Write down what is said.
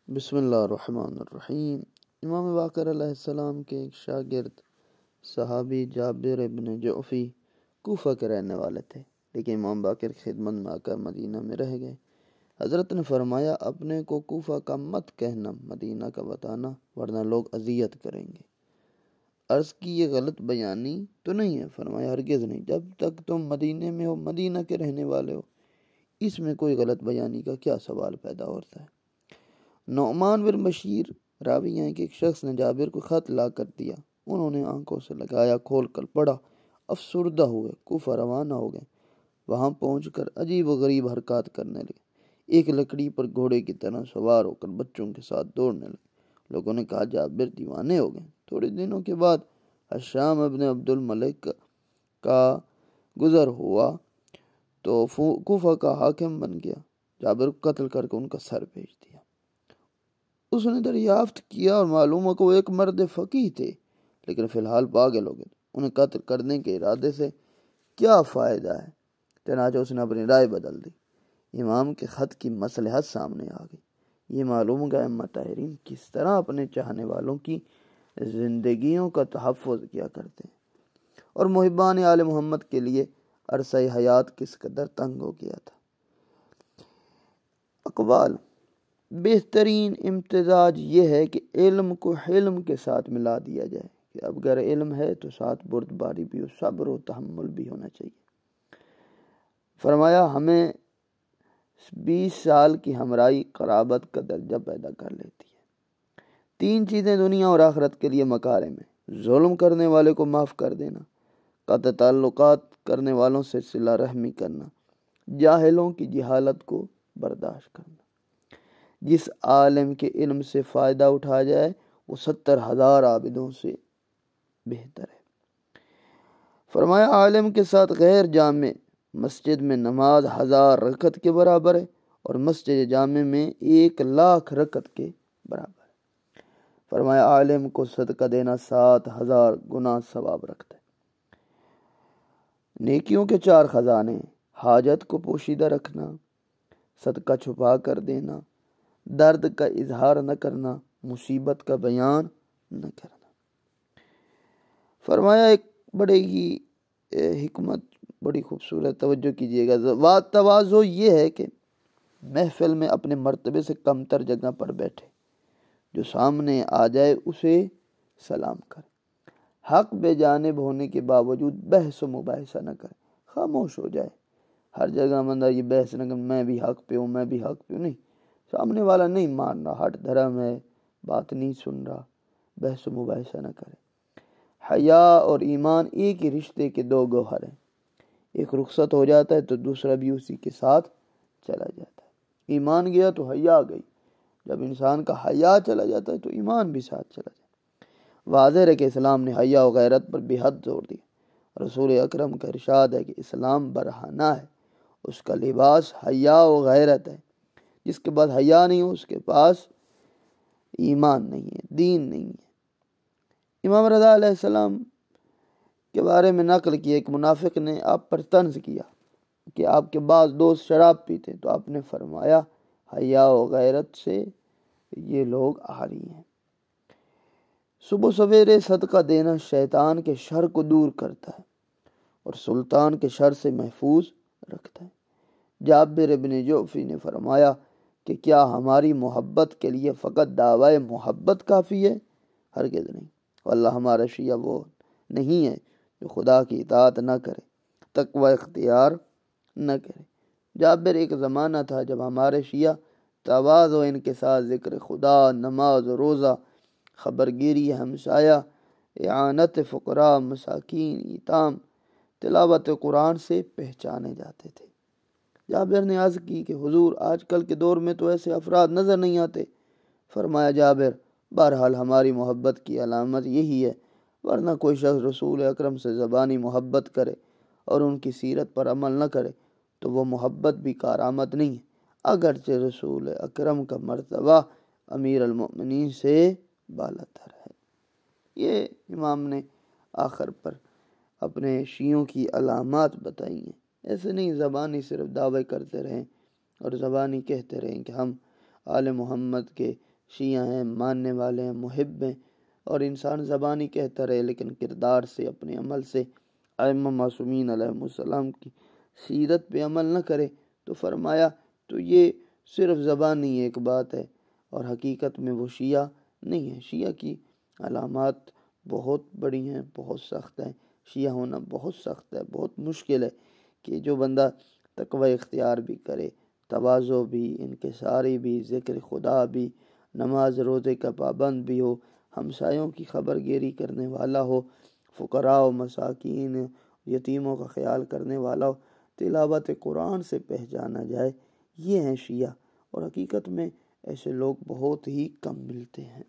بسم اللہ الرحمن الرحیم۔ امام باقر علیہ السلام کے ایک شاگرد صحابی جابر ابن جعفی کوفہ کے رہنے والے تھے، لیکن امام باقر کی خدمت میں آ کر مدینہ میں رہ گئے۔ حضرت نے فرمایا، اپنے کو کوفہ کا مت کہنا، مدینہ کا بتانا، ورنہ لوگ اذیت کریں گے۔ عرض کی، یہ غلط بیانی تو نہیں ہے؟ فرمایا، ہرگز نہیں، جب تک تم مدینہ میں ہو، مدینہ کے رہنے والے ہو، اس میں کوئی غلط بیانی کا کیا سوال پیدا ہوتا ہے؟ نعمان بن بشیر راوی ہیں کہ ایک شخص نے جابر کو خط لا کر دیا، انہوں نے آنکھوں سے لگایا، کھول کر پڑھا، افسردہ ہوئے، کوفہ روانہ ہو گئے۔ وہاں پہنچ کر عجیب و غریب حرکات کرنے لگے، ایک لکڑی پر گھوڑے کی طرح سوار ہو کر بچوں کے ساتھ دوڑنے لگے۔ لوگوں نے کہا جابر دیوانے ہو گئے۔ تھوڑے دنوں کے بعد حشام ابن عبد الملک کا گزر ہوا تو کوفہ کا حاکم بن گیا، جابر کو قتل کر کے ان کا سر بھیج دیا۔ اس نے دریافت کیا اور معلوم ہوا کہ وہ ایک مرد فقیہ تھے، لیکن فی الحال پاگل ہو گئے۔ انہیں قتل کرنے کے ارادے سے کیا فائدہ ہے؟ چنانچہ اس نے اپنی رائے بدل دی۔ امام کے خط کی مصلحت سامنے آ گئی۔ یہ معلوم ہو گیا ائمہ طاہرین کس طرح اپنے چاہنے والوں کی زندگیوں کا تحفظ کیا کرتے ہیں، اور محبان آل محمد کے لیے عرصہ حیات کس قدر تنگ ہو گیا تھا۔ اقبال: بہترین امتزاج یہ ہے کہ علم کو حلم کے ساتھ ملا دیا جائے، کہ اب اگر علم ہے تو ساتھ بردباری بھی ہو، صبر و تحمل بھی ہونا چاہیے۔ فرمایا، ہمیں 20 سال کی ہمراہی قرابت کا درجہ پیدا کر لیتی ہے۔ 3 چیزیں دنیا اور آخرت کے لیے مکارم ہیں: ظلم کرنے والے کو معاف کر دینا، قطع تعلقات کرنے والوں سے صلہ رحمی کرنا، جاہلوں کی جہالت کو برداشت کرنا۔ جس عالم کے علم سے فائدہ اٹھا جائے وہ 70,000 عابدوں سے بہتر ہے۔ فرمایا، عالم کے ساتھ غیر جامع مسجد میں نماز 1000 رکعت کے برابر ہے، اور مسجد جامع میں 1,00,000 رکعت کے برابر ہے۔ فرمایا، عالم کو صدقہ دینا 7,000 گنا ثواب رکھتا ہے۔ نیکیوں کے 4 خزانے: حاجت کو پوشیدہ رکھنا، صدقہ چھپا کر دینا، درد کا اظہار نہ کرنا، مصیبت کا بیان نہ کرنا۔ فرمایا، ایک بڑے ہی حکمت، بڑی خوبصورت، توجہ کیجیے گا، تواضع یہ ہے کہ محفل میں اپنے مرتبے سے کم تر جگہ پر بیٹھے، جو سامنے آ جائے اسے سلام کرے، حق بے جانب ہونے کے باوجود بحث و مباحثہ نہ کرے، خاموش ہو جائے۔ ہر جگہ بندہ یہ بحث نہ کہ میں بھی حق پہ ہوں، میں بھی حق پہ ہوں، نہیں، سامنے والا نہیں مان رہا، ہٹ دھرم ہے، بات نہیں سن رہا، بحث و مباحثہ نہ کرے۔ حیا اور ایمان ایک ہی رشتے کے 2 گوہر ہیں، ایک رخصت ہو جاتا ہے تو دوسرا بھی اسی کے ساتھ چلا جاتا ہے۔ ایمان گیا تو حیا گئی، جب انسان کا حیا چلا جاتا ہے تو ایمان بھی ساتھ چلا جاتا ہے۔ واضح ہے کہ اسلام نے حیا و غیرت پر بے حد زور دیا۔ رسول اکرم کا ارشاد ہے کہ اسلام برہنہ ہے، اس کا لباس حیا و غیرت ہے۔ جس کے پاس حیا نہیں ہو اس کے پاس ایمان نہیں ہے، دین نہیں ہے۔ امام رضا علیہ السلام کے بارے میں نقل کی، ایک منافق نے آپ پر طنز کیا کہ آپ کے بعض دوست شراب پیتے، تو آپ نے فرمایا، حیا و غیرت سے یہ لوگ عاری ہیں۔ صبح سویرے صدقہ دینا شیطان کے شر کو دور کرتا ہے اور سلطان کے شر سے محفوظ رکھتا ہے۔ جابر ابن جعفی نے فرمایا کہ کیا ہماری محبت کے لیے فقط دعوی محبت کافی ہے؟ ہرگز نہیں، واللہ ہمارا شیعہ وہ نہیں ہے جو خدا کی اطاعت نہ کرے، تقوی اختیار نہ کرے۔ جابر، ایک زمانہ تھا جب ہمارے شیعہ تواضع و انکسار، ذکر خدا، نماز و روزہ، خبرگیری ہمسایہ، اعانت فقراء مساکین، ایتام، تلاوت قرآن سے پہچانے جاتے تھے۔ جابر نے عرض کی کہ حضور، آج کل کے دور میں تو ایسے افراد نظر نہیں آتے۔ فرمایا جابر، بہرحال ہماری محبت کی علامت یہی ہے، ورنہ کوئی شخص رسول اکرم سے زبانی محبت کرے اور ان کی سیرت پر عمل نہ کرے تو وہ محبت بھی کارآمد نہیں ہے، اگرچہ رسول اکرم کا مرتبہ امیر المؤمنین سے بالاتر ہے۔ یہ امام نے آخر پر اپنے شیعوں کی علامات بتائی ہیں۔ ایسے نہیں زبانی صرف دعوے کرتے رہیں اور زبانی کہتے رہیں کہ ہم آل محمد کے شیعہ ہیں، ماننے والے ہیں، محب ہیں، اور انسان زبانی کہتا رہے لیکن کردار سے، اپنے عمل سے ائمہ معصومین علیہ السلام کی سیرت پہ عمل نہ کرے تو فرمایا تو یہ صرف زبانی ایک بات ہے اور حقیقت میں وہ شیعہ نہیں ہے۔ شیعہ کی علامات بہت بڑی ہیں، بہت سخت ہیں، شیعہ ہونا بہت سخت ہے، بہت مشکل ہے کہ جو بندہ تقوی اختیار بھی کرے، تواضع بھی، انکساری بھی، ذکر خدا بھی، نماز روزے کا پابند بھی ہو، ہمسایوں کی خبر گیری کرنے والا ہو، فقراء و مساکین یتیموں کا خیال کرنے والا ہو، تلاوت قرآن سے پہچانا جائے، یہ ہیں شیعہ، اور حقیقت میں ایسے لوگ بہت ہی کم ملتے ہیں۔